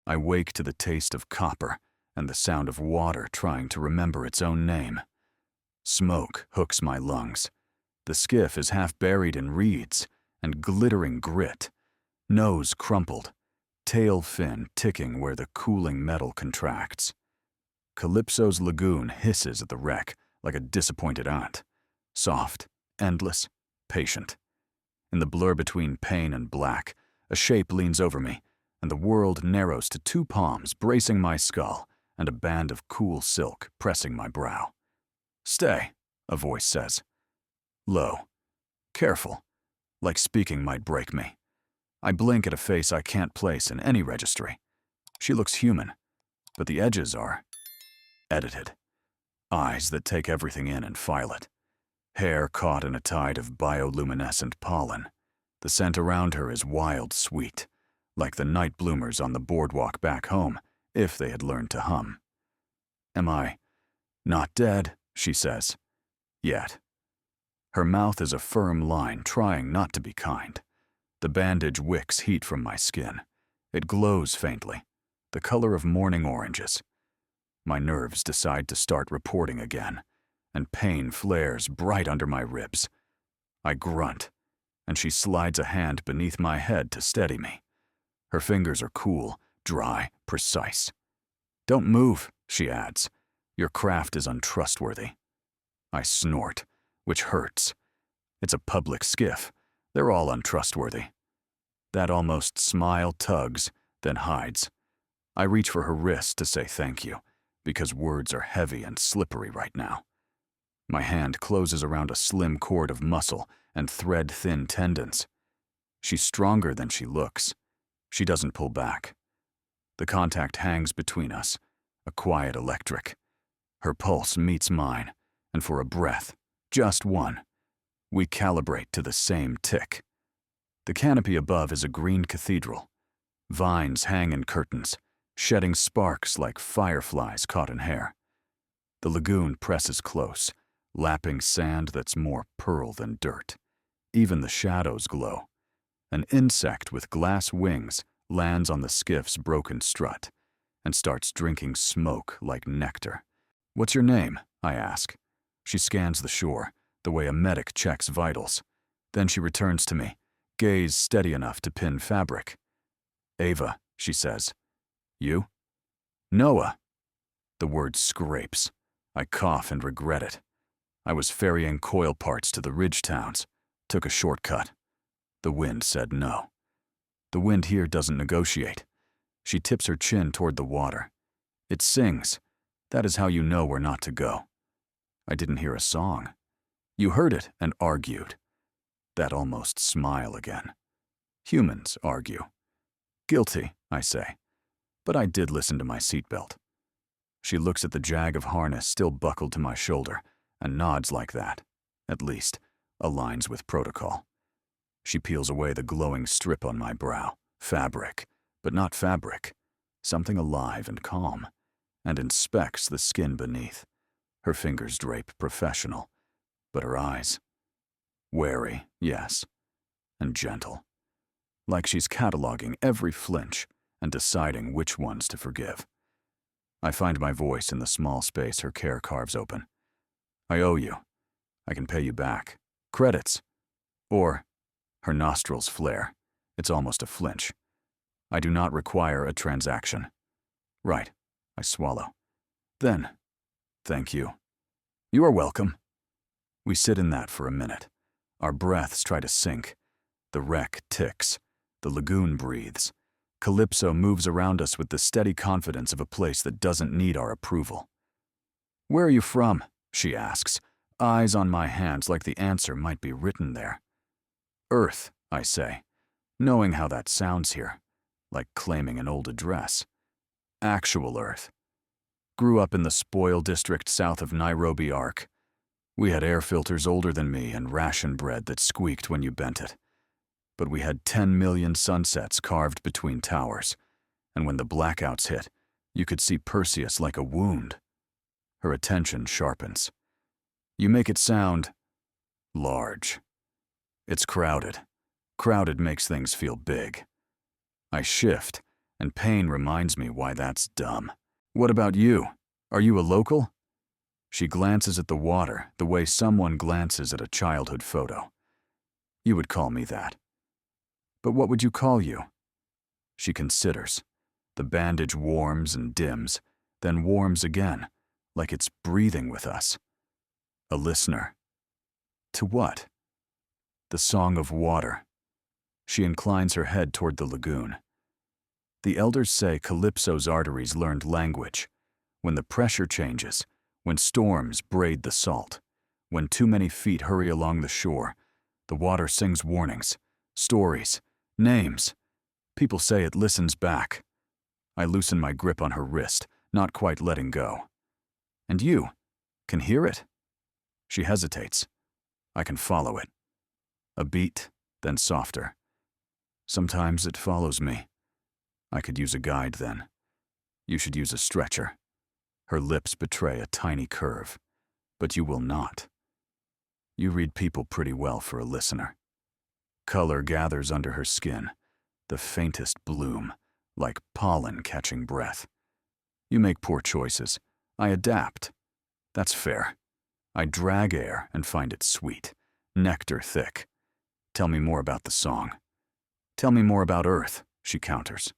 I wake to the taste of copper and the sound of water trying to remember its own name. Smoke hooks my lungs. The skiff is half buried in reeds and glittering grit, nose crumpled, tail fin ticking where the cooling metal contracts. Calypso's lagoon hisses at the wreck like a disappointed aunt, soft, endless, patient. In the blur between pain and black, a shape leans over me, and the world narrows to 2 palms bracing my skull and a band of cool silk pressing my brow. "Stay," a voice says. Low. Careful. Like speaking might break me. I blink at a face I can't place in any registry. She looks human, but the edges are edited. Eyes that take everything in and file it. Hair caught in a tide of bioluminescent pollen. The scent around her is wild sweet, like the night bloomers on the boardwalk back home, if they had learned to hum. "Am I not dead?" she says. "Yet." Her mouth is a firm line trying not to be kind. The bandage wicks heat from my skin. It glows faintly, the color of morning oranges. My nerves decide to start reporting again, and pain flares bright under my ribs. I grunt, and she slides a hand beneath my head to steady me. Her fingers are cool, dry, precise. "Don't move," she adds. "Your craft is untrustworthy." I snort, which hurts. It's a public skiff. They're all untrustworthy. That almost smile tugs, then hides. I reach for her wrist to say thank you, because words are heavy and slippery right now. My hand closes around a slim cord of muscle and thread-thin tendons. She's stronger than she looks. She doesn't pull back. The contact hangs between us, a quiet electric. Her pulse meets mine, and for a breath, just one, we calibrate to the same tick. The canopy above is a green cathedral. Vines hang in curtains, shedding sparks like fireflies caught in hair. The lagoon presses close, lapping sand that's more pearl than dirt. Even the shadows glow. An insect with glass wings lands on the skiff's broken strut and starts drinking smoke like nectar. "What's your name?" I ask. She scans the shore, the way a medic checks vitals. Then she returns to me, gaze steady enough to pin fabric. "Ava," she says. "You?" "Noah." The word scrapes. I cough and regret it. I was ferrying coil parts to the ridge towns. Took a shortcut. The wind said no. The wind here doesn't negotiate. She tips her chin toward the water. It sings. That is how you know where not to go. I didn't hear a song. You heard it and argued. That almost smile again. Humans argue. Guilty, I say. But I did listen to my seatbelt. She looks at the jag of harness still buckled to my shoulder and nods like that, at least, aligns with protocol. She peels away the glowing strip on my brow. Fabric, but not fabric. Something alive and calm, and inspects the skin beneath. Her fingers drape professional, but her eyes, wary, yes, and gentle. Like she's cataloging every flinch and deciding which ones to forgive. I find my voice in the small space her care carves open. "I owe you. I can pay you back. Credits." Or, her nostrils flare. It's almost a flinch. "I do not require a transaction." "Right," I swallow. "Then, thank you." "You are welcome." We sit in that for a minute. Our breaths try to sync. The wreck ticks. The lagoon breathes. Calypso moves around us with the steady confidence of a place that doesn't need our approval. "Where are you from?" she asks, eyes on my hands like the answer might be written there. "Earth," I say, knowing how that sounds here, like claiming an old address. Actual Earth. Grew up in the spoil district south of Nairobi Arc. We had air filters older than me and ration bread that squeaked when you bent it. But we had 10 million sunsets carved between towers, and when the blackouts hit, you could see Perseus like a wound. Her attention sharpens. "You make it sound large." "It's crowded. Crowded makes things feel big." I shift, and pain reminds me why that's dumb. What about you? Are you a local? She glances at the water the way someone glances at a childhood photo. You would call me that. But what would you call you? She considers. The bandage warms and dims, then warms again, like it's breathing with us. A listener. To what? The song of water. She inclines her head toward the lagoon. The elders say Calypso's arteries learned language. When the pressure changes, when storms braid the salt, when too many feet hurry along the shore, the water sings warnings, stories, names. People say it listens back. I loosen my grip on her wrist, not quite letting go. And you, can hear it? She hesitates. I can follow it. A beat, then softer. Sometimes it follows me. I could use a guide then. You should use a stretcher. Her lips betray a tiny curve. But you will not. You read people pretty well for a listener. Color gathers under her skin, the faintest bloom, like pollen catching breath. You make poor choices. I adapt. That's fair. I drag air and find it sweet, nectar thick. Tell me more about the song. Tell me more about Earth, she counters.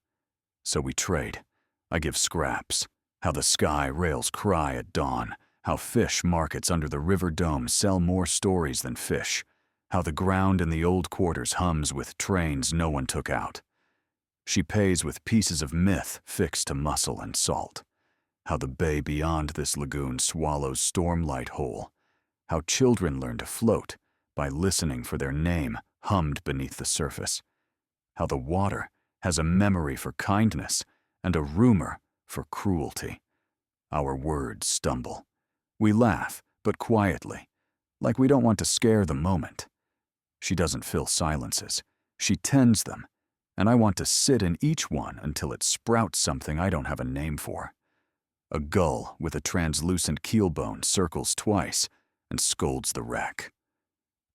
So we trade. I give scraps. How the sky rails cry at dawn. How fish markets under the river dome sell more stories than fish. How the ground in the old quarters hums with trains no one took out. She pays with pieces of myth fixed to muscle and salt. How the bay beyond this lagoon swallows stormlight whole. How children learn to float by listening for their name hummed beneath the surface. How the water has a memory for kindness and a rumor for cruelty. Our words stumble. We laugh, but quietly, like we don't want to scare the moment. She doesn't fill silences. She tends them, and I want to sit in each one until it sprouts something I don't have a name for. A gull with a translucent keelbone circles twice and scolds the wreck.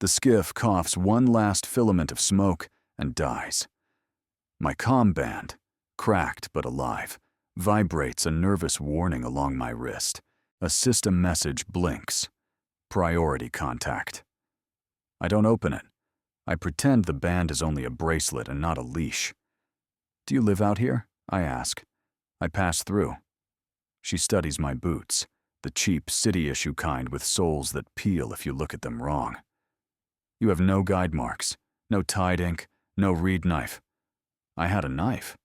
The skiff coughs one last filament of smoke and dies. My comm band, cracked but alive, vibrates a nervous warning along my wrist. A system message blinks. Priority contact. I don't open it. I pretend the band is only a bracelet and not a leash. Do you live out here? I ask. I pass through. She studies my boots, the cheap city-issue kind with soles that peel if you look at them wrong. You have no guide marks, no Tide ink, no reed knife. I had a knife.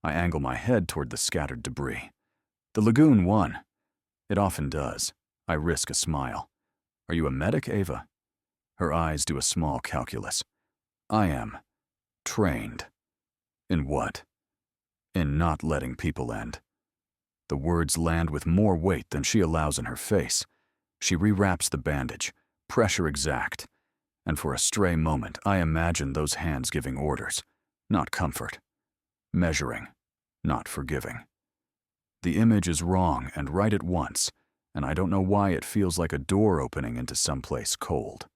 I angle my head toward the scattered debris. The lagoon won. It often does. I risk a smile. Are you a medic, Ava? Her eyes do a small calculus. I am. Trained. In what? In not letting people end. The words land with more weight than she allows in her face. She rewraps the bandage, pressure exact. And for a stray moment, I imagine those hands giving orders, not comfort. Measuring, not forgiving. The image is wrong and right at once, and I don't know why it feels like a door opening into someplace cold.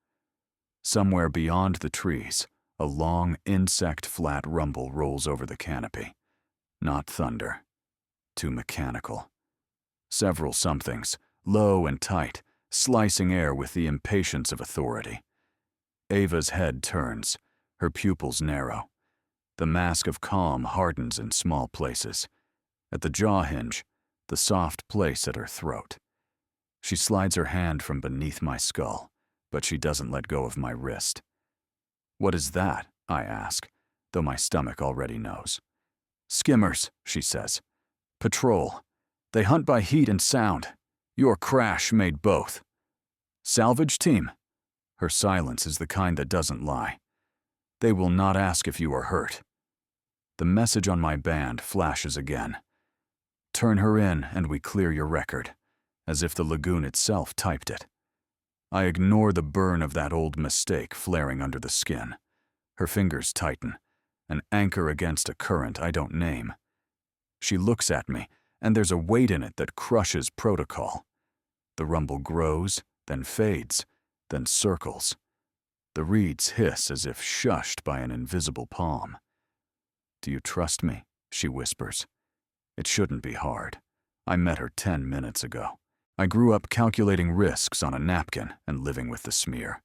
Somewhere beyond the trees, a long, insect-flat rumble rolls over the canopy. Not thunder. Too mechanical. Several somethings, low and tight, slicing air with the impatience of authority. Ava's head turns, her pupils narrow. The mask of calm hardens in small places. At the jaw hinge, the soft place at her throat. She slides her hand from beneath my skull, but she doesn't let go of my wrist. What is that? I ask, though my stomach already knows. Skimmers, she says. Patrol. They hunt by heat and sound. Your crash made both. Salvage team? Her silence is the kind that doesn't lie. They will not ask if you are hurt. The message on my band flashes again. Turn her in and we clear your record, as if the lagoon itself typed it. I ignore the burn of that old mistake flaring under the skin. Her fingers tighten, an anchor against a current I don't name. She looks at me, and there's a weight in it that crushes protocol. The rumble grows, then fades, then circles. The reeds hiss as if shushed by an invisible palm. Do you trust me? she whispers. It shouldn't be hard. I met her 10 minutes ago. I grew up calculating risks on a napkin and living with the smear.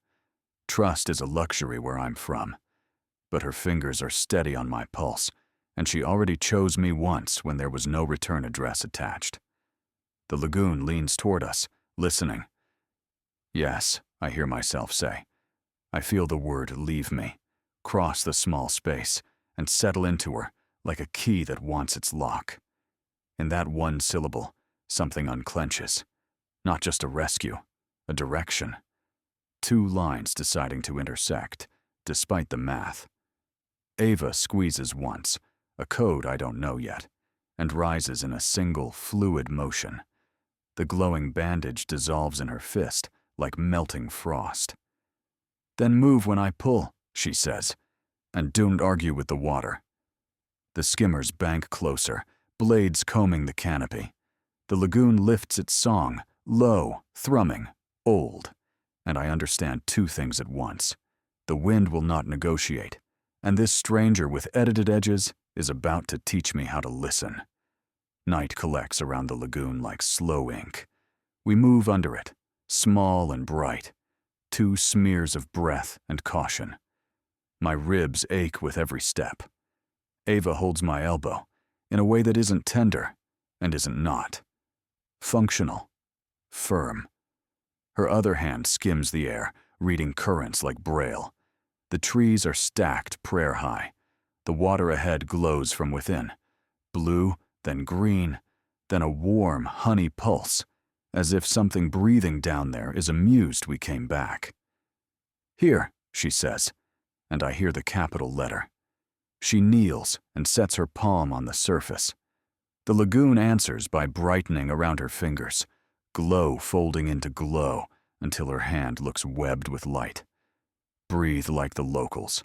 Trust is a luxury where I'm from. But her fingers are steady on my pulse, and she already chose me once when there was no return address attached. The lagoon leans toward us, listening. Yes, I hear myself say. I feel the word leave me, cross the small space, and settle into her like a key that wants its lock. In that one syllable, something unclenches. Not just a rescue, a direction. Two lines deciding to intersect, despite the math. Ava squeezes once, a code I don't know yet, and rises in a single, fluid motion. The glowing bandage dissolves in her fist like melting frost. Then move when I pull, she says, and don't argue with the water. The skimmers bank closer, blades combing the canopy. The lagoon lifts its song, low, thrumming, old, and I understand two things at once. The wind will not negotiate, and this stranger with edited edges is about to teach me how to listen. Night collects around the lagoon like slow ink. We move under it, small and bright, two smears of breath and caution. My ribs ache with every step. Ava holds my elbow, in a way that isn't tender and isn't not. Functional, firm. Her other hand skims the air, reading currents like braille. The trees are stacked prayer high. The water ahead glows from within. Blue, then green, then a warm, honey pulse, as if something breathing down there is amused we came back. Here, she says, and I hear the capital letter. She kneels and sets her palm on the surface. The lagoon answers by brightening around her fingers, glow folding into glow until her hand looks webbed with light. Breathe like the locals.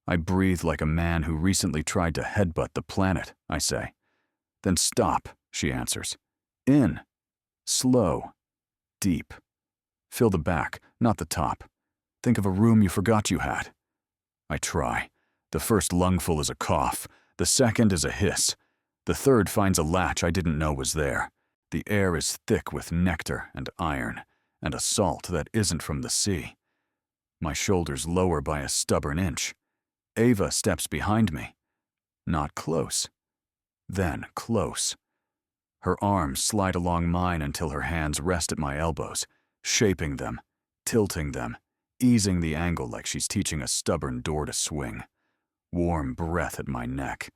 I breathe like a man who recently tried to headbutt the planet, I say. Then stop, she answers. In. Slow. Deep. Fill the back, not the top. Think of a room you forgot you had. I try. The first lungful is a cough. The second is a hiss. The third finds a latch I didn't know was there. The air is thick with nectar and iron, and a salt that isn't from the sea. My shoulders lower by a stubborn inch. Ava steps behind me. Not close. Then close. Her arms slide along mine until her hands rest at my elbows, shaping them, tilting them, easing the angle like she's teaching a stubborn door to swing. Warm breath at my neck.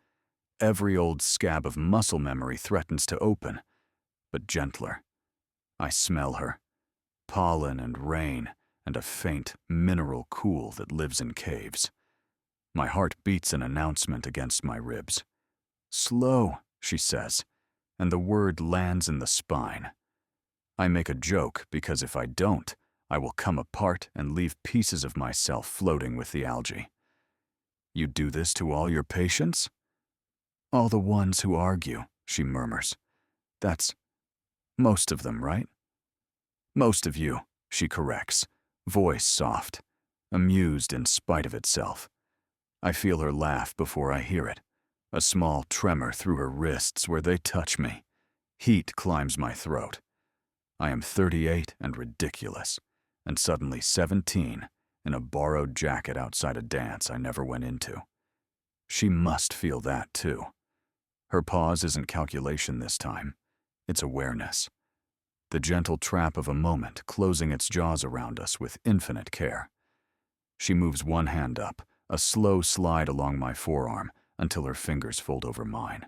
Every old scab of muscle memory threatens to open, but gentler. I smell her. Pollen and rain and a faint mineral cool that lives in caves. My heart beats an announcement against my ribs. Slow, she says, and the word lands in the spine. I make a joke because if I don't, I will come apart and leave pieces of myself floating with the algae. You do this to all your patients? All the ones who argue, she murmurs. That's most of them, right? Most of you, she corrects, voice soft, amused in spite of itself. I feel her laugh before I hear it, a small tremor through her wrists where they touch me. Heat climbs my throat. I am 38 and ridiculous, and suddenly 17 in a borrowed jacket outside a dance I never went into. She must feel that too. Her pause isn't calculation this time. It's awareness. The gentle trap of a moment closing its jaws around us with infinite care. She moves one hand up, a slow slide along my forearm until her fingers fold over mine.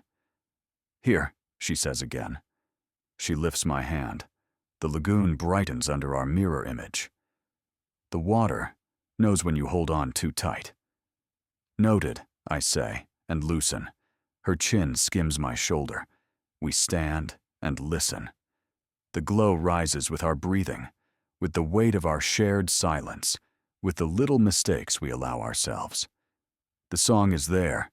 Here, she says again. She lifts my hand. The lagoon brightens under our mirror image. The water knows when you hold on too tight. Noted, I say, and loosen. Her chin skims my shoulder. We stand and listen. The glow rises with our breathing, with the weight of our shared silence, with the little mistakes we allow ourselves. The song is there,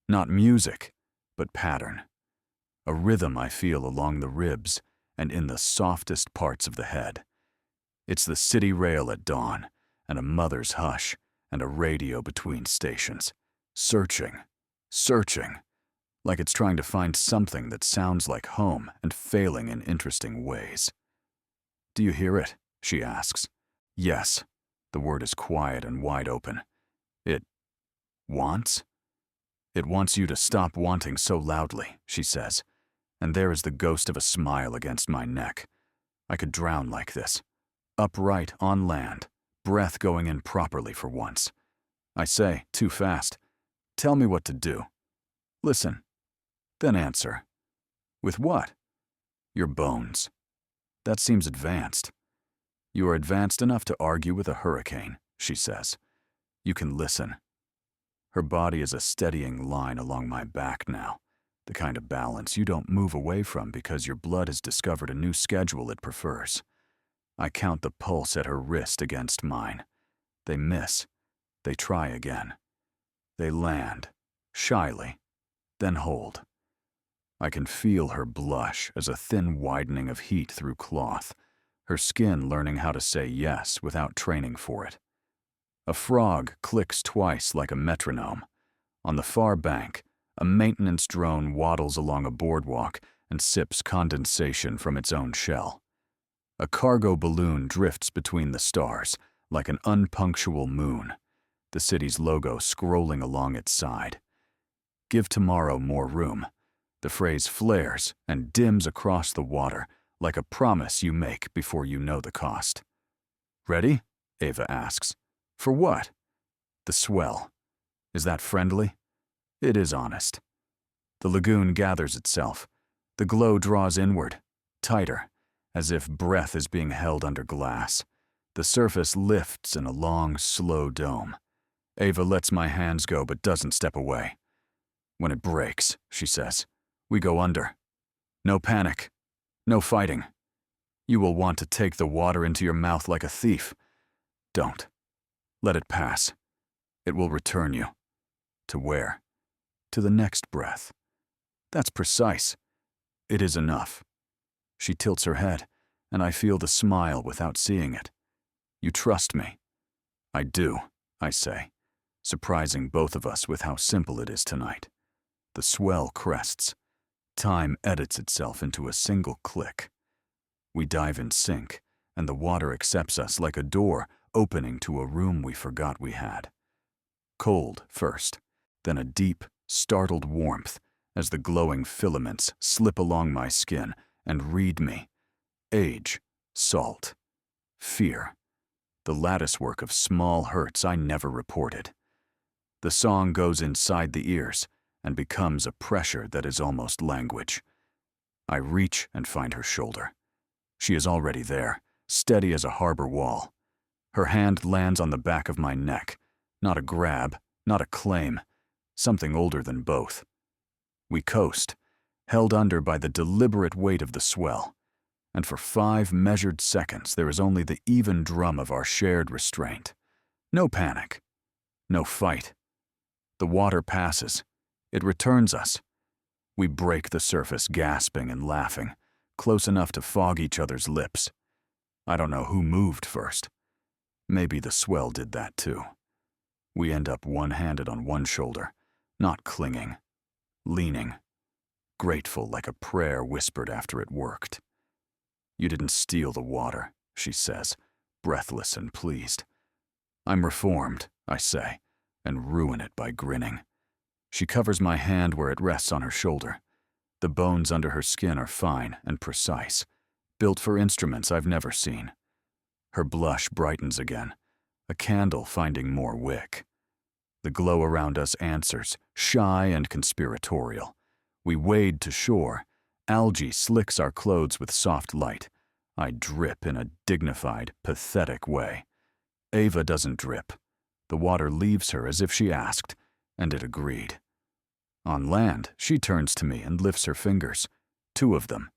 not music, but pattern. A rhythm I feel along the ribs and in the softest parts of the head. It's the city rail at dawn, and a mother's hush, and a radio between stations. Searching, searching, like it's trying to find something that sounds like home and failing in interesting ways. "Do you hear it?" she asks. "Yes." The word is quiet and wide open. "It wants?" "It wants you to stop wanting so loudly," she says, and there is the ghost of a smile against my neck. I could drown like this. Upright on land, breath going in properly for once. I say, too fast, "Tell me what to do." "Listen." "Then answer." "With what?" "Your bones." "That seems advanced." "You are advanced enough to argue with a hurricane," she says. "You can listen." Her body is a steadying line along my back now, the kind of balance you don't move away from because your blood has discovered a new schedule it prefers. I count the pulse at her wrist against mine. They miss. They try again. They land, shyly, then hold. I can feel her blush as a thin widening of heat through cloth, her skin learning how to say yes without training for it. A frog clicks twice like a metronome. On the far bank, a maintenance drone waddles along a boardwalk and sips condensation from its own shell. A cargo balloon drifts between the stars like an unpunctual moon, the city's logo scrolling along its side. "Give tomorrow more room." The phrase flares and dims across the water like a promise you make before you know the cost. "Ready?" Ava asks. "For what?" "The swell." "Is that friendly?" It is honest. The lagoon gathers itself. The glow draws inward, tighter, as if breath is being held under glass. The surface lifts in a long, slow dome. Ava lets my hands go but doesn't step away. "When it breaks," she says, "we go under. No panic. No fighting. You will want to take the water into your mouth like a thief. Don't. Let it pass. It will return you." "To where?" "To the next breath." "That's precise." "It is enough." She tilts her head, and I feel the smile without seeing it. "You trust me?" "I do," I say, surprising both of us with how simple it is tonight. The swell crests. Time edits itself into a single click. We dive in sync, and the water accepts us like a door opening to a room we forgot we had. Cold first, then a deep, startled warmth as the glowing filaments slip along my skin and read me. Age, salt, fear, the latticework of small hurts I never reported. The song goes inside the ears and becomes a pressure that is almost language. I reach and find her shoulder. She is already there, steady as a harbor wall. Her hand lands on the back of my neck, not a grab, not a claim, something older than both. We coast, held under by the deliberate weight of the swell, and for 5 measured seconds there is only the even drum of our shared restraint. No panic, no fight. The water passes. It returns us. We break the surface gasping and laughing, close enough to fog each other's lips. I don't know who moved first. Maybe the swell did that too. We end up one-handed on one shoulder, not clinging, leaning, grateful like a prayer whispered after it worked. "You didn't steal the water," she says, breathless and pleased. "I'm reformed," I say, and ruin it by grinning. She covers my hand where it rests on her shoulder. The bones under her skin are fine and precise, built for instruments I've never seen. Her blush brightens again, a candle finding more wick. The glow around us answers, shy and conspiratorial. We wade to shore. Algae slicks our clothes with soft light. I drip in a dignified, pathetic way. Ava doesn't drip. The water leaves her as if she asked, and it agreed. On land, she turns to me and lifts her fingers, 2 of them,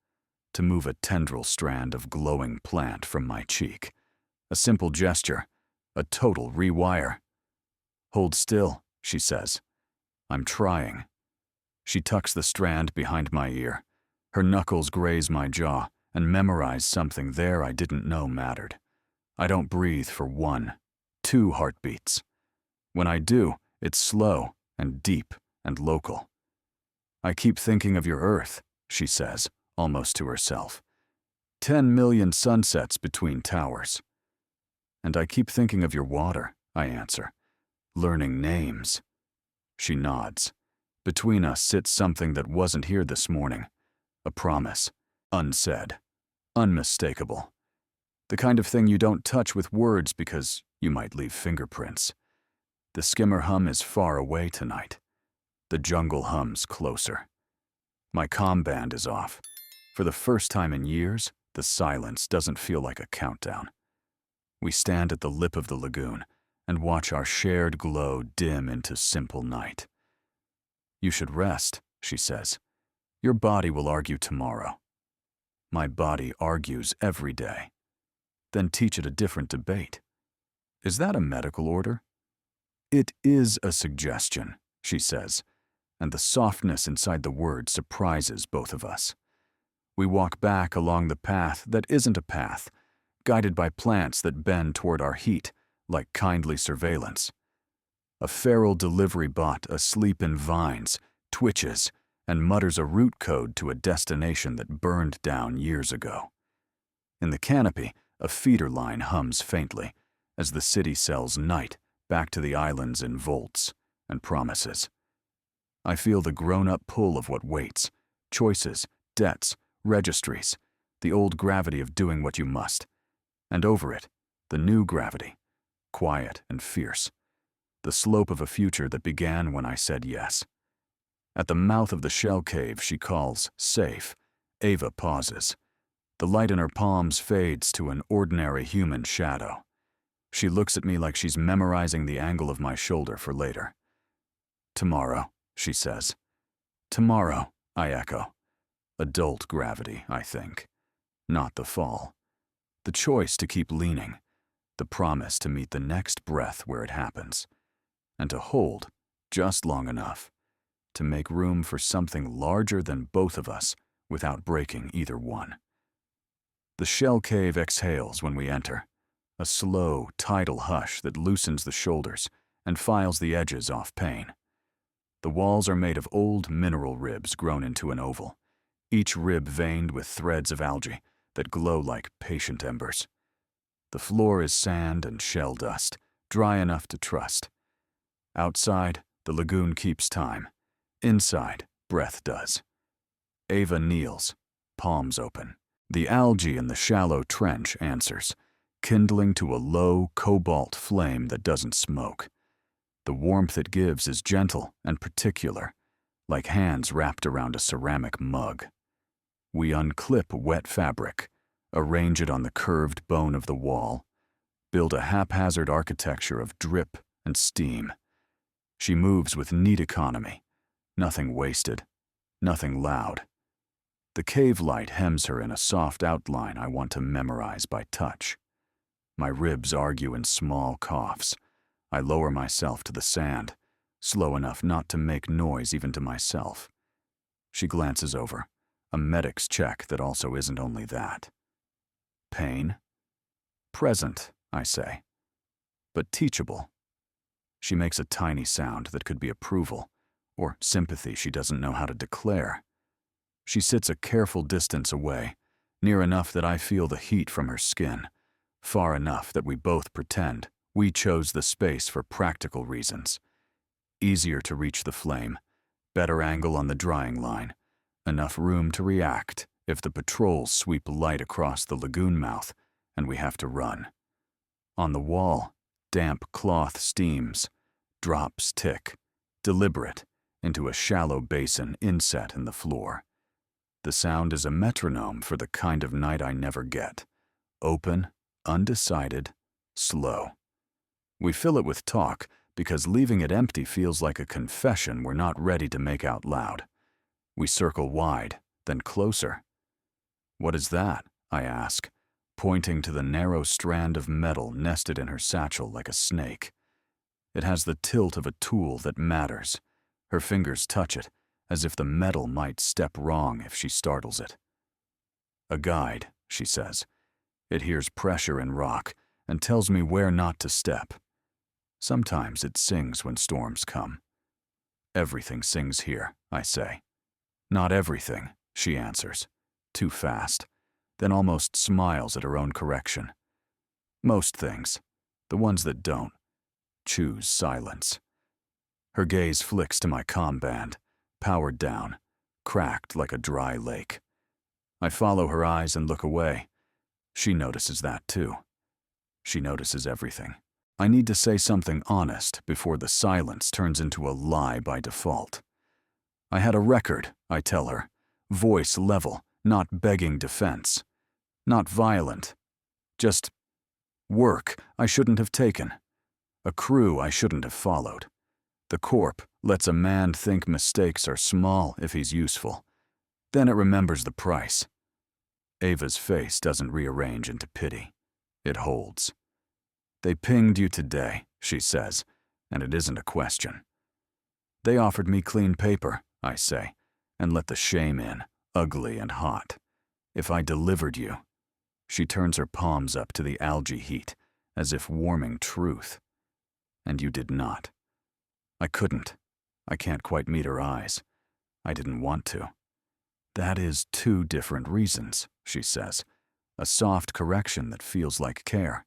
to move a tendril strand of glowing plant from my cheek. A simple gesture, a total rewire. "Hold still," she says. "I'm trying." She tucks the strand behind my ear. Her knuckles graze my jaw and memorize something there I didn't know mattered. I don't breathe for 1, 2 heartbeats. When I do, it's slow and deep and local. I keep thinking of your Earth, she says, almost to herself. 10 million sunsets between towers. And I keep thinking of your water, I answer. Learning names. She nods. Between us sits something that wasn't here this morning. A promise. Unsaid. Unmistakable. The kind of thing you don't touch with words because you might leave fingerprints. The skimmer hum is far away tonight. The jungle hums closer. My comm band is off. For the first time in years, the silence doesn't feel like a countdown. We stand at the lip of the lagoon and watch our shared glow dim into simple night. You should rest, she says. Your body will argue tomorrow. My body argues every day. Then teach it a different debate. Is that a medical order? It is a suggestion, she says, and the softness inside the word surprises both of us. We walk back along the path that isn't a path, guided by plants that bend toward our heat, like kindly surveillance. A feral delivery bot asleep in vines twitches and mutters a route code to a destination that burned down years ago. In the canopy, a feeder line hums faintly as the city sells night back to the islands in volts and promises. I feel the grown-up pull of what waits, choices, debts, registries, the old gravity of doing what you must, and over it, the new gravity, quiet and fierce, the slope of a future that began when I said yes. At the mouth of the shell cave she calls safe, Ava pauses. The light in her palms fades to an ordinary human shadow. She looks at me like she's memorizing the angle of my shoulder for later. Tomorrow, she says. Tomorrow, I echo. Adult gravity, I think. Not the fall. The choice to keep leaning. The promise to meet the next breath where it happens. And to hold, just long enough, to make room for something larger than both of us without breaking either one. The shell cave exhales when we enter, a slow, tidal hush that loosens the shoulders and files the edges off pain. The walls are made of old mineral ribs grown into an oval, each rib veined with threads of algae that glow like patient embers. The floor is sand and shell dust, dry enough to trust. Outside, the lagoon keeps time. Inside, breath does. Ava kneels, palms open. The algae in the shallow trench answers, kindling to a low cobalt flame that doesn't smoke. The warmth it gives is gentle and particular, like hands wrapped around a ceramic mug. We unclip wet fabric, arrange it on the curved bone of the wall, build a haphazard architecture of drip and steam. She moves with neat economy, nothing wasted, nothing loud. The cave light hems her in a soft outline I want to memorize by touch. My ribs argue in small coughs. I lower myself to the sand, slow enough not to make noise even to myself. She glances over, a medic's check that also isn't only that. Pain? Present, I say, but teachable. She makes a tiny sound that could be approval, or sympathy she doesn't know how to declare. She sits a careful distance away, near enough that I feel the heat from her skin, far enough that we both pretend we chose the space for practical reasons. Easier to reach the flame, better angle on the drying line, enough room to react if the patrols sweep light across the lagoon mouth and we have to run. On the wall, damp cloth steams, drops tick, deliberate, into a shallow basin inset in the floor. The sound is a metronome for the kind of night I never get. Open, undecided, slow. We fill it with talk because leaving it empty feels like a confession we're not ready to make out loud. We circle wide, then closer. What is that? I ask, pointing to the narrow strand of metal nested in her satchel like a snake. It has the tilt of a tool that matters. Her fingers touch it, as if the metal might step wrong if she startles it. A guide, she says. It hears pressure in rock and tells me where not to step. Sometimes it sings when storms come. Everything sings here, I say. Not everything, she answers, too fast, then almost smiles at her own correction. Most things, the ones that don't, choose silence. Her gaze flicks to my comm band, powered down, cracked like a dry lake. I follow her eyes and look away. She notices that too. She notices everything. I need to say something honest before the silence turns into a lie by default. I had a record, I tell her, voice level, not begging defense. Not violent. Just work I shouldn't have taken. A crew I shouldn't have followed. The corp lets a man think mistakes are small if he's useful. Then it remembers the price. Ava's face doesn't rearrange into pity. It holds. They pinged you today, she says, and it isn't a question. They offered me clean paper, I say, and let the shame in, ugly and hot. If I delivered you. She turns her palms up to the algae heat, as if warming truth. And you did not. I couldn't. I can't quite meet her eyes. I didn't want to. That is 2 different reasons, she says, a soft correction that feels like care.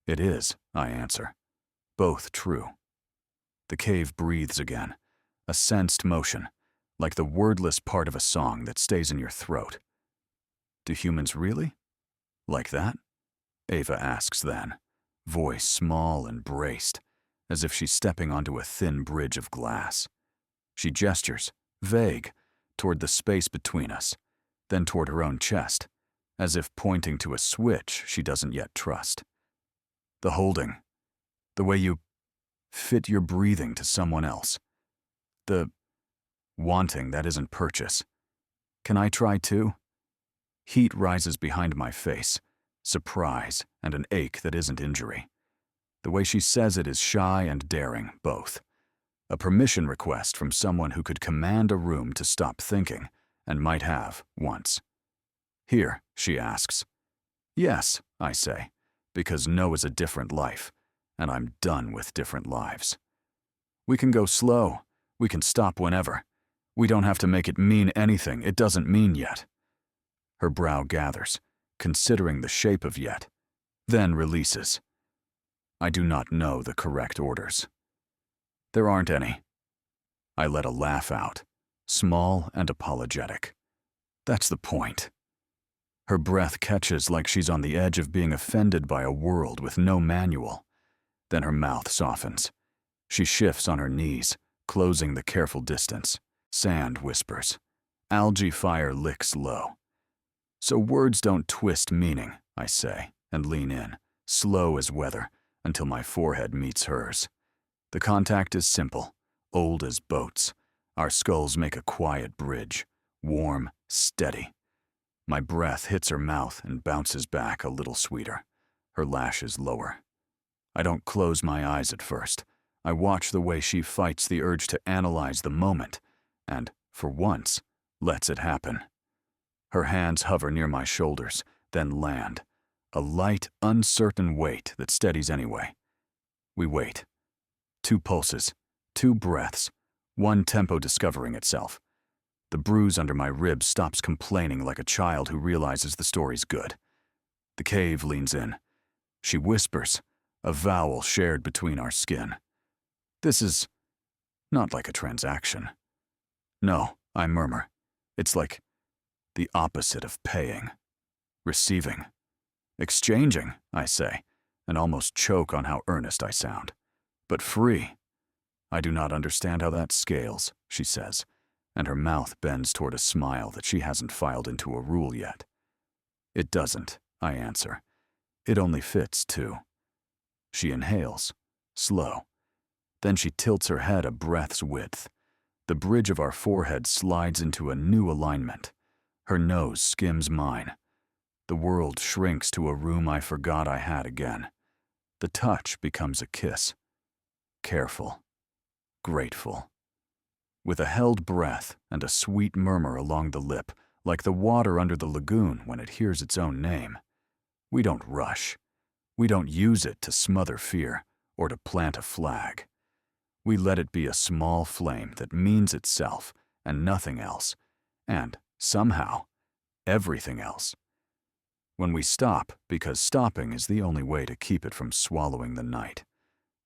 It is, I answer. Both true. The cave breathes again, a sensed motion, like the wordless part of a song that stays in your throat. Do humans really? Like that? Ava asks then, voice small and braced, as if she's stepping onto a thin bridge of glass. She gestures, vague, toward the space between us, then toward her own chest, as if pointing to a switch she doesn't yet trust. The holding. The way you fit your breathing to someone else. The wanting that isn't purchase. Can I try too? Heat rises behind my face, surprise and an ache that isn't injury. The way she says it is shy and daring, both. A permission request from someone who could command a room to stop thinking, and might have, once. Here, she asks. Yes, I say, because no is a different life, and I'm done with different lives. We can go slow. We can stop whenever. We don't have to make it mean anything it doesn't mean yet. Her brow gathers, considering the shape of yet, then releases. I do not know the correct orders. There aren't any. I let a laugh out, small and apologetic. That's the point. Her breath catches like she's on the edge of being offended by a world with no manual. Then her mouth softens. She shifts on her knees, closing the careful distance. Sand whispers. Algae fire licks low. So words don't twist meaning, I say, and lean in, slow as weather, until my forehead meets hers. The contact is simple, old as boats. Our skulls make a quiet bridge, warm, steady. My breath hits her mouth and bounces back a little sweeter. Her lashes lower. I don't close my eyes at first. I watch the way she fights the urge to analyze the moment, and, for once, lets it happen. Her hands hover near my shoulders, then land, a light, uncertain weight that steadies anyway. We wait. 2 pulses, 2 breaths, 1 tempo discovering itself. The bruise under my ribs stops complaining like a child who realizes the story's good. The cave leans in. She whispers, a vowel shared between our skin. This is not like a transaction. No, I murmur. It's like the opposite of paying. Receiving. Exchanging, I say, and almost choke on how earnest I sound. But free. I do not understand how that scales, she says, and her mouth bends toward a smile that she hasn't filed into a rule yet. It doesn't, I answer. It only fits 2. She inhales, slow. Then she tilts her head a breath's width. The bridge of our forehead slides into a new alignment. Her nose skims mine. The world shrinks to a room I forgot I had again. The touch becomes a kiss. Careful. Grateful. With a held breath and a sweet murmur along the lip, like the water under the lagoon when it hears its own name. We don't rush. We don't use it to smother fear or to plant a flag. We let it be a small flame that means itself and nothing else, and, somehow, everything else. When we stop, because stopping is the only way to keep it from swallowing the night,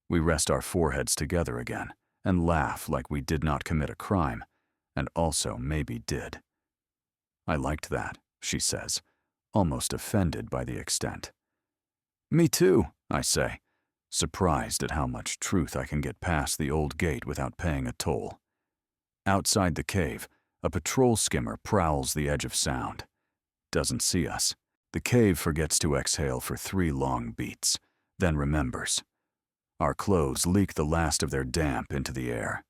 we rest our foreheads together again and laugh like we did not commit a crime, and also maybe did. I liked that, she says, almost offended by the extent. Me too, I say, surprised at how much truth I can get past the old gate without paying a toll. Outside the cave, a patrol skimmer prowls the edge of sound. Doesn't see us. The cave forgets to exhale for 3 long beats, then remembers. Our clothes leak the last of their damp into the air.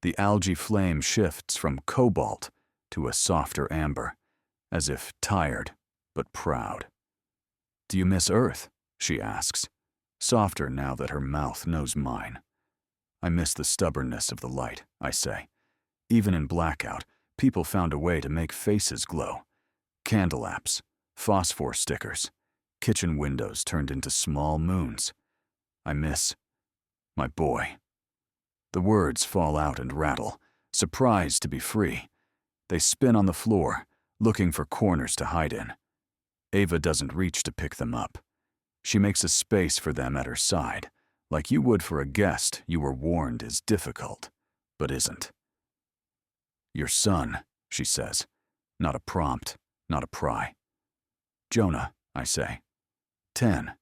The algae flame shifts from cobalt to a softer amber, as if tired but proud. Do you miss Earth? She asks, softer now that her mouth knows mine. I miss the stubbornness of the light, I say. Even in blackout, people found a way to make faces glow. Candle apps, phosphor stickers, kitchen windows turned into small moons. I miss my boy. The words fall out and rattle, surprised to be free. They spin on the floor, looking for corners to hide in. Ava doesn't reach to pick them up. She makes a space for them at her side, like you would for a guest you were warned is difficult, but isn't. Your son, she says, not a prompt, not a pry. Jonah, I say. 10.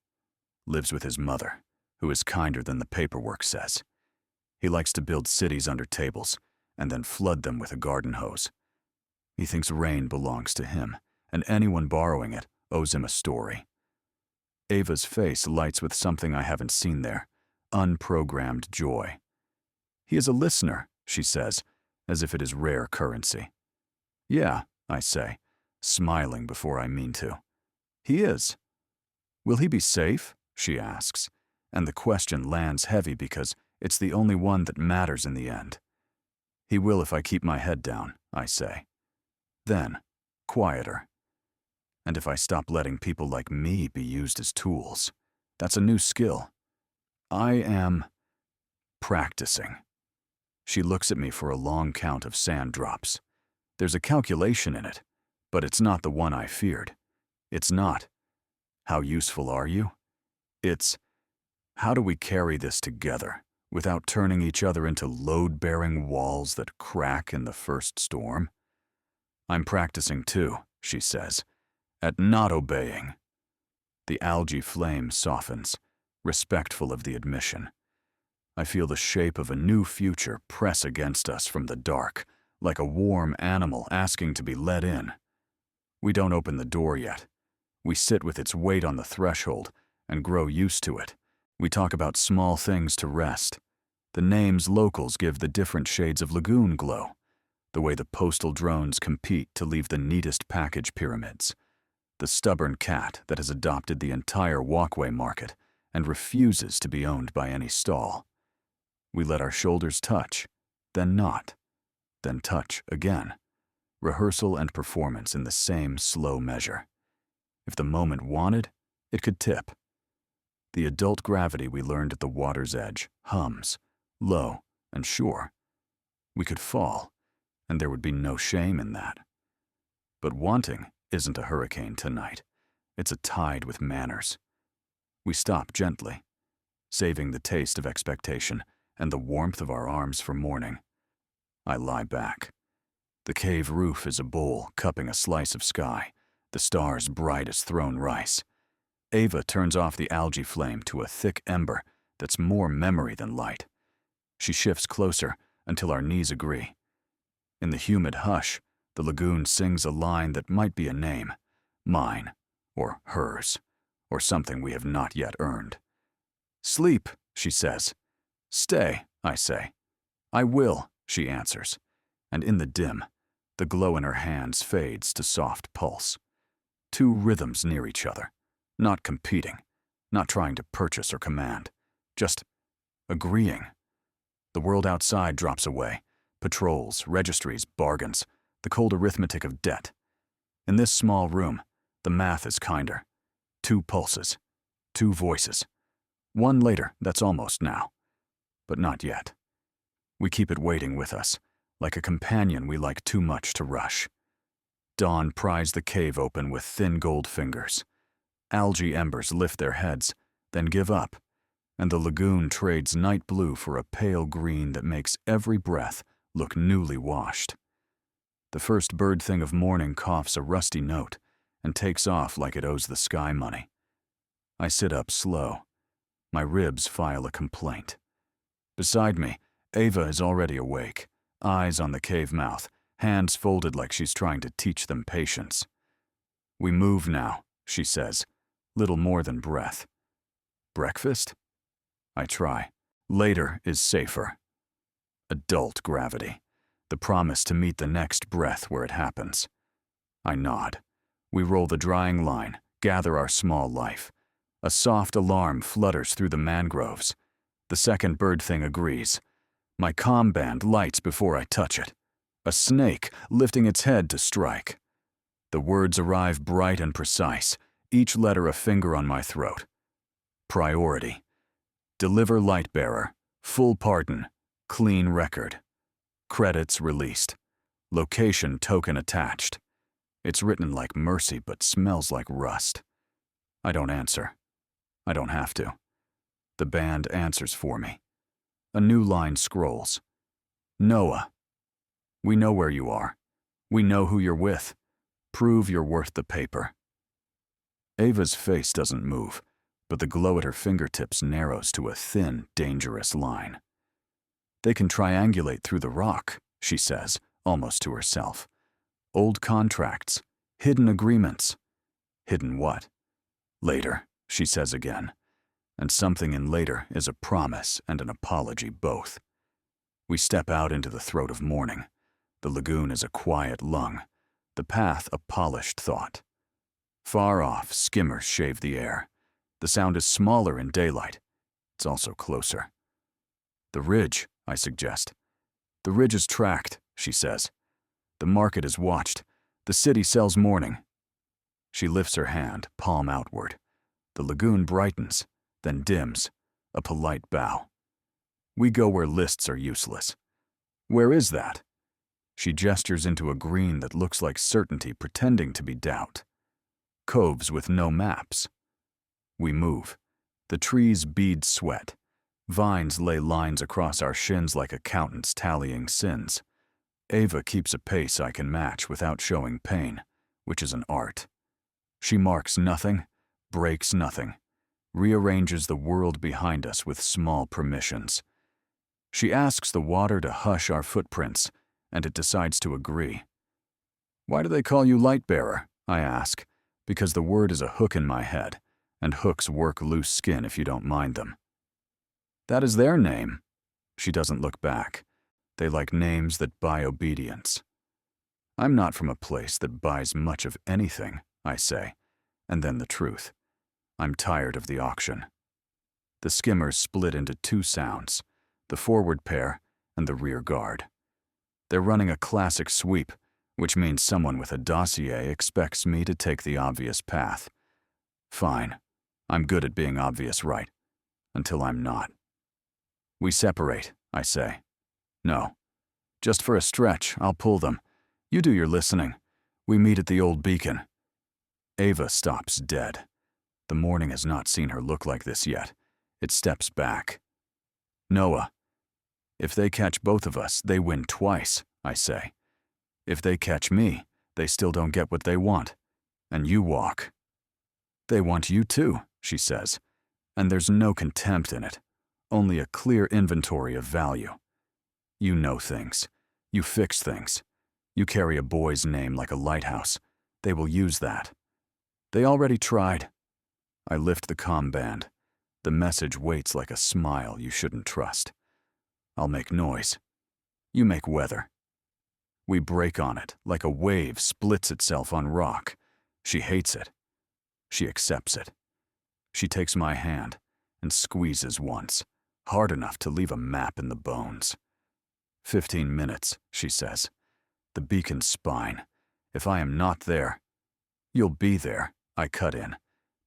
Lives with his mother, who is kinder than the paperwork says. He likes to build cities under tables and then flood them with a garden hose. He thinks rain belongs to him, and anyone borrowing it owes him a story. Ava's face lights with something I haven't seen there, unprogrammed joy. He is a listener, she says, as if it is rare currency. Yeah, I say, smiling before I mean to. He is. Will he be safe? She asks, and the question lands heavy because it's the only one that matters in the end. He will if I keep my head down, I say. Then, quieter. And if I stop letting people like me be used as tools, that's a new skill. I am practicing. She looks at me for a long count of sand drops. There's a calculation in it, but it's not the one I feared. It's not, how useful are you? It's, how do we carry this together without turning each other into load-bearing walls that crack in the first storm? I'm practicing too, she says, at not obeying. The algae flame softens, respectful of the admission. I feel the shape of a new future press against us from the dark, like a warm animal asking to be let in. We don't open the door yet. We sit with its weight on the threshold and grow used to it. We talk about small things to rest. The names locals give the different shades of lagoon glow. The way the postal drones compete to leave the neatest package pyramids. The stubborn cat that has adopted the entire walkway market and refuses to be owned by any stall. We let our shoulders touch, then not, then touch again. Rehearsal and performance in the same slow measure. If the moment wanted, it could tip. The adult gravity we learned at the water's edge hums, low and sure. We could fall, and there would be no shame in that. But wanting isn't a hurricane tonight. It's a tide with manners. We stop gently, saving the taste of expectation and the warmth of our arms for morning. I lie back. The cave roof is a bowl cupping a slice of sky, the stars bright as thrown rice. Ava turns off the algae flame to a thick ember that's more memory than light. She shifts closer until our knees agree. In the humid hush, the lagoon sings a line that might be a name, mine, or hers, or something we have not yet earned. Sleep, she says. Stay, I say. I will, she answers, and in the dim, the glow in her hands fades to soft pulse. 2 rhythms near each other, not competing, not trying to purchase or command, just agreeing. The world outside drops away, patrols, registries, bargains, the cold arithmetic of debt. In this small room, the math is kinder. 2 pulses, 2 voices. 1 later, that's almost now. But not yet. We keep it waiting with us, like a companion we like too much to rush. Dawn pries the cave open with thin gold fingers. Algae embers lift their heads, then give up, and the lagoon trades night blue for a pale green that makes every breath look newly washed. The first bird thing of morning coughs a rusty note and takes off like it owes the sky money. I sit up slow. My ribs file a complaint. Beside me, Ava is already awake, eyes on the cave mouth, hands folded like she's trying to teach them patience. "We move now," she says, little more than breath. "Breakfast?" I try. Later is safer. Adult gravity. The promise to meet the next breath where it happens. I nod. We roll the drying line, gather our small life. A soft alarm flutters through the mangroves. The second bird thing agrees. My comm band lights before I touch it. A snake lifting its head to strike. The words arrive bright and precise, each letter a finger on my throat. Priority. Deliver light bearer. Full pardon. Clean record. Credits released. Location token attached. It's written like mercy but smells like rust. I don't answer. I don't have to. The band answers for me. A new line scrolls. "Noah. We know where you are. We know who you're with. Prove you're worth the paper." Ava's face doesn't move, but the glow at her fingertips narrows to a thin, dangerous line. "They can triangulate through the rock," she says, almost to herself. "Old contracts, hidden agreements." "Hidden what?" "Later," she says again. And something in later is a promise and an apology both. We step out into the throat of morning. The lagoon is a quiet lung, the path a polished thought. Far off, skimmers shave the air. The sound is smaller in daylight. It's also closer. "The ridge," I suggest. "The ridge is tracked," she says. "The market is watched. The city sells mourning." She lifts her hand, palm outward. The lagoon brightens, then dims, a polite bow. "We go where lists are useless." "Where is that?" She gestures into a green that looks like certainty pretending to be doubt. "Coves with no maps." We move. The trees bead sweat. Vines lay lines across our shins like accountants tallying sins. Ava keeps a pace I can match without showing pain, which is an art. She marks nothing, breaks nothing, rearranges the world behind us with small permissions. She asks the water to hush our footprints, and it decides to agree. "Why do they call you Lightbearer?" I ask, because the word is a hook in my head, and hooks work loose skin if you don't mind them. "That is their name." She doesn't look back. They like names that buy obedience. "I'm not from a place that buys much of anything," I say, and then the truth. I'm tired of the auction. The skimmers split into two sounds, the forward pair and the rear guard. They're running a classic sweep, which means someone with a dossier expects me to take the obvious path. Fine. I'm good at being obvious, right? Until I'm not. "We separate," I say. "No. Just for a stretch, I'll pull them. You do your listening. We meet at the old beacon." Ava stops dead. The morning has not seen her look like this yet. It steps back. "Noah. If they catch both of us, they win twice," I say. "If they catch me, they still don't get what they want. And you walk." "They want you too," she says. And there's no contempt in it, only a clear inventory of value. "You know things. You fix things. You carry a boy's name like a lighthouse. They will use that. They already tried." I lift the comm band. The message waits like a smile you shouldn't trust. "I'll make noise. You make weather." We break on it like a wave splits itself on rock. She hates it. She accepts it. She takes my hand and squeezes once, hard enough to leave a map in the bones. 15 minutes, she says. The beacon's spine. If I am not there, "You'll be there," I cut in,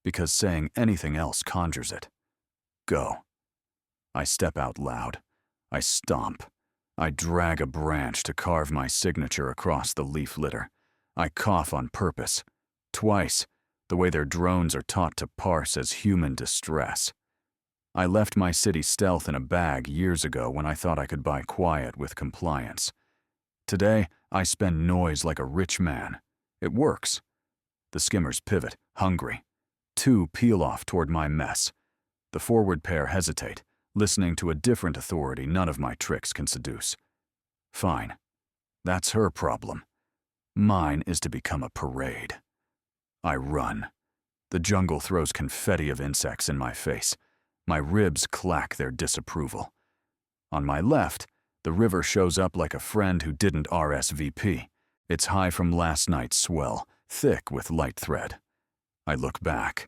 because saying anything else conjures it. "Go." I step out loud. I stomp. I drag a branch to carve my signature across the leaf litter. I cough on purpose. Twice, the way their drones are taught to parse as human distress. I left my city stealth in a bag years ago when I thought I could buy quiet with compliance. Today, I spend noise like a rich man. It works. The skimmers pivot, hungry. Two peel off toward my mess. The forward pair hesitate, listening to a different authority none of my tricks can seduce. Fine. That's her problem. Mine is to become a parade. I run. The jungle throws confetti of insects in my face. My ribs clack their disapproval. On my left, the river shows up like a friend who didn't RSVP. It's high from last night's swell, thick with light thread. I look back.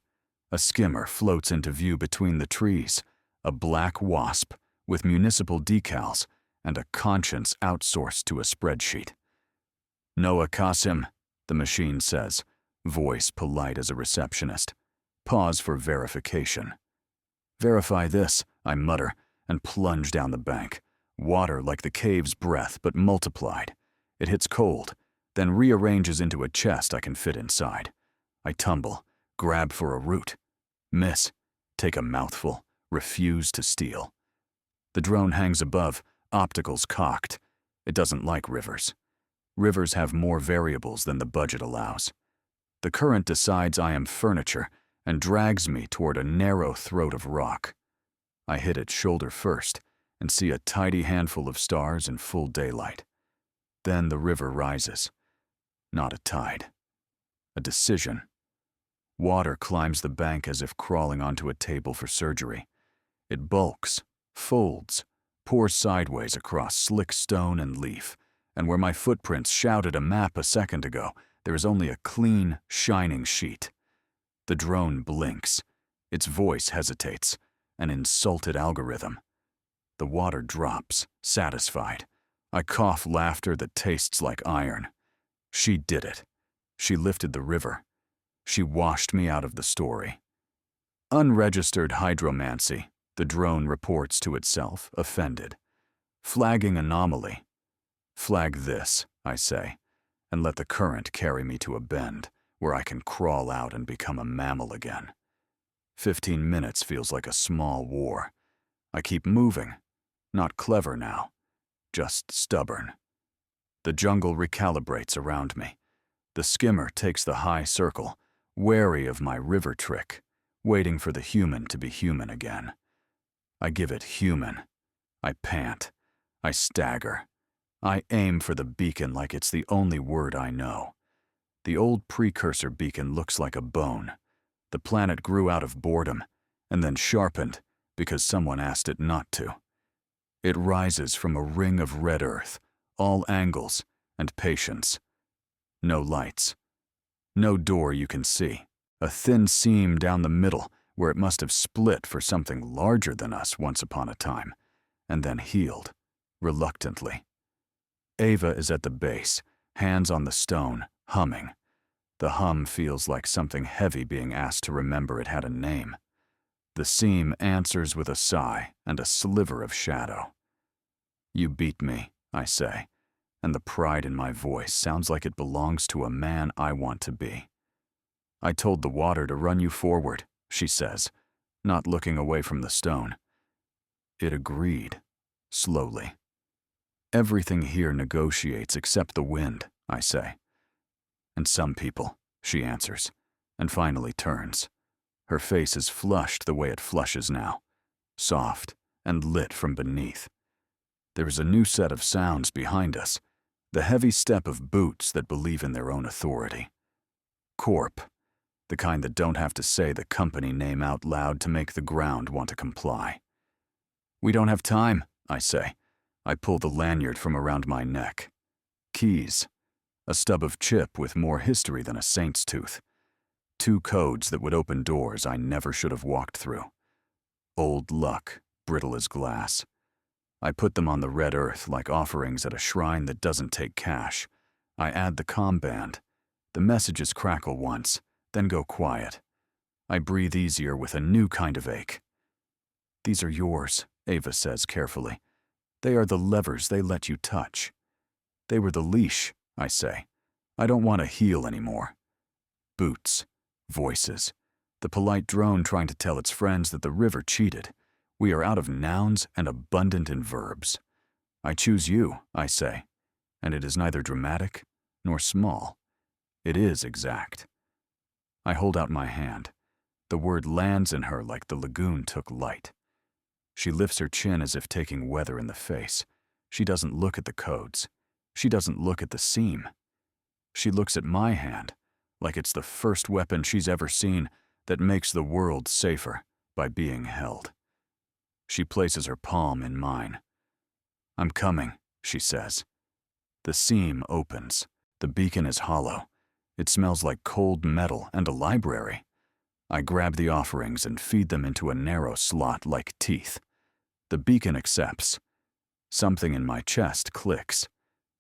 A skimmer floats into view between the trees, a black wasp with municipal decals and a conscience outsourced to a spreadsheet. Noah Qasim, the machine says, voice polite as a receptionist. Pause for verification. Verify this, I mutter, and plunge down the bank. Water like the cave's breath, but multiplied. It hits cold, then rearranges into a chest I can fit inside. I tumble, grab for a root. Miss, take a mouthful, refuse to steal. The drone hangs above, opticals cocked. It doesn't like rivers. Rivers have more variables than the budget allows. The current decides I am furniture and drags me toward a narrow throat of rock. I hit it shoulder first and see a tidy handful of stars in full daylight. Then the river rises. Not a tide. A decision. Water climbs the bank as if crawling onto a table for surgery. It bulks, folds, pours sideways across slick stone and leaf, and where my footprints shouted a map a second ago, there is only a clean, shining sheet. The drone blinks. Its voice hesitates. An insulted algorithm. The water drops, satisfied. I cough laughter that tastes like iron. She did it. She lifted the river. She washed me out of the story. Unregistered hydromancy, the drone reports to itself, offended. Flagging anomaly. Flag this, I say, and let the current carry me to a bend where I can crawl out and become a mammal again. 15 minutes feels like a small war. I keep moving. Not clever now, just stubborn. The jungle recalibrates around me. The skimmer takes the high circle, wary of my river trick, waiting for the human to be human again. I give it human. I pant. I stagger. I aim for the beacon like it's the only word I know. The old precursor beacon looks like a bone. The planet grew out of boredom, and then sharpened because someone asked it not to. It rises from a ring of red earth, all angles, and patience. No lights. No door you can see. A thin seam down the middle where it must have split for something larger than us once upon a time, and then healed, reluctantly. Ava is at the base, hands on the stone, humming. The hum feels like something heavy being asked to remember it had a name. The seam answers with a sigh and a sliver of shadow. You beat me, I say, and the pride in my voice sounds like it belongs to a man I want to be. I told the water to run you forward, she says, not looking away from the stone. It agreed, slowly. Everything here negotiates except the wind, I say. And some people, she answers, and finally turns. Her face is flushed the way it flushes now, soft and lit from beneath. There is a new set of sounds behind us, the heavy step of boots that believe in their own authority. Corp, the kind that don't have to say the company name out loud to make the ground want to comply. We don't have time, I say. I pull the lanyard from around my neck. Keys. A stub of chip with more history than a saint's tooth. 2 codes that would open doors I never should have walked through. Old luck, brittle as glass. I put them on the red earth like offerings at a shrine that doesn't take cash. I add the comm band. The messages crackle once, then go quiet. I breathe easier with a new kind of ache. These are yours, Ava says carefully. They are the levers they let you touch. They were the leash, I say. I don't want to heal anymore. Boots, voices, the polite drone trying to tell its friends that the river cheated. We are out of nouns and abundant in verbs. I choose you, I say, and it is neither dramatic nor small. It is exact. I hold out my hand. The word lands in her like the lagoon took light. She lifts her chin as if taking weather in the face. She doesn't look at the codes. She doesn't look at the seam. She looks at my hand like it's the first weapon she's ever seen that makes the world safer by being held. She places her palm in mine. I'm coming, she says. The seam opens. The beacon is hollow. It smells like cold metal and a library. I grab the offerings and feed them into a narrow slot like teeth. The beacon accepts. Something in my chest clicks.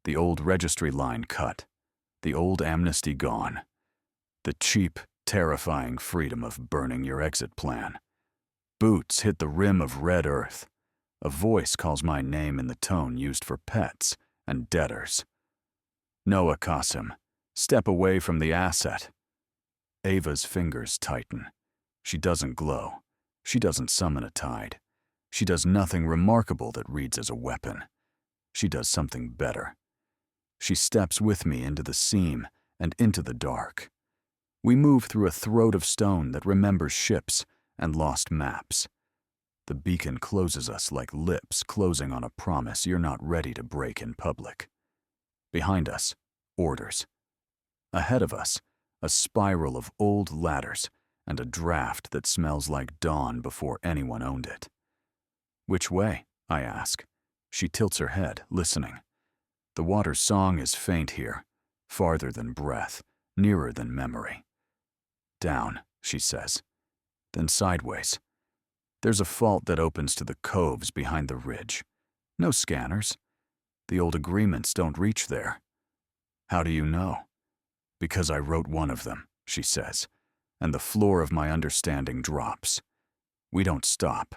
The old registry line cut. The old amnesty gone. The cheap, terrifying freedom of burning your exit plan. Boots hit the rim of red earth. A voice calls my name in the tone used for pets and debtors. Noah Qasim, step away from the asset. Ava's fingers tighten. She doesn't glow. She doesn't summon a tide. She does nothing remarkable that reads as a weapon. She does something better. She steps with me into the seam and into the dark. We move through a throat of stone that remembers ships and lost maps. The beacon closes us like lips closing on a promise you're not ready to break in public. Behind us, orders. Ahead of us, a spiral of old ladders and a draft that smells like dawn before anyone owned it. Which way? I ask. She tilts her head, listening. The water's song is faint here, farther than breath, nearer than memory. Down, she says, then sideways. There's a fault that opens to the coves behind the ridge. No scanners. The old agreements don't reach there. How do you know? Because I wrote one of them, she says, and the floor of my understanding drops. We don't stop.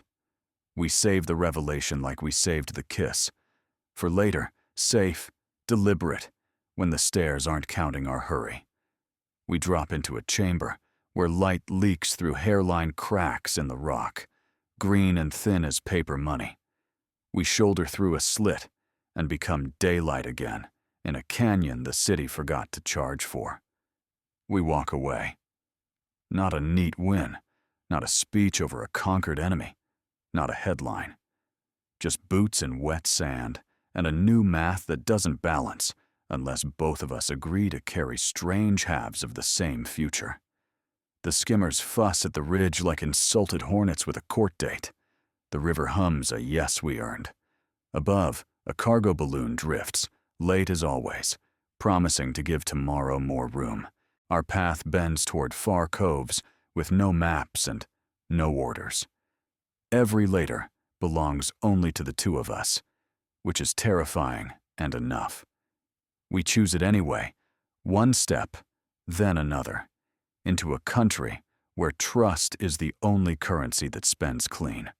We save the revelation like we saved the kiss. For later, safe, deliberate, when the stairs aren't counting our hurry. We drop into a chamber where light leaks through hairline cracks in the rock, green and thin as paper money. We shoulder through a slit and become daylight again in a canyon the city forgot to charge for. We walk away. Not a neat win, not a speech over a conquered enemy, not a headline. Just boots in wet sand and a new math that doesn't balance unless both of us agree to carry strange halves of the same future. The skimmers fuss at the ridge like insulted hornets with a court date. The river hums a yes we earned. Above, a cargo balloon drifts, late as always, promising to give tomorrow more room. Our path bends toward far coves with no maps and no orders. Every later belongs only to the two of us, which is terrifying and enough. We choose it anyway, one step, then another, into a country where trust is the only currency that spends clean.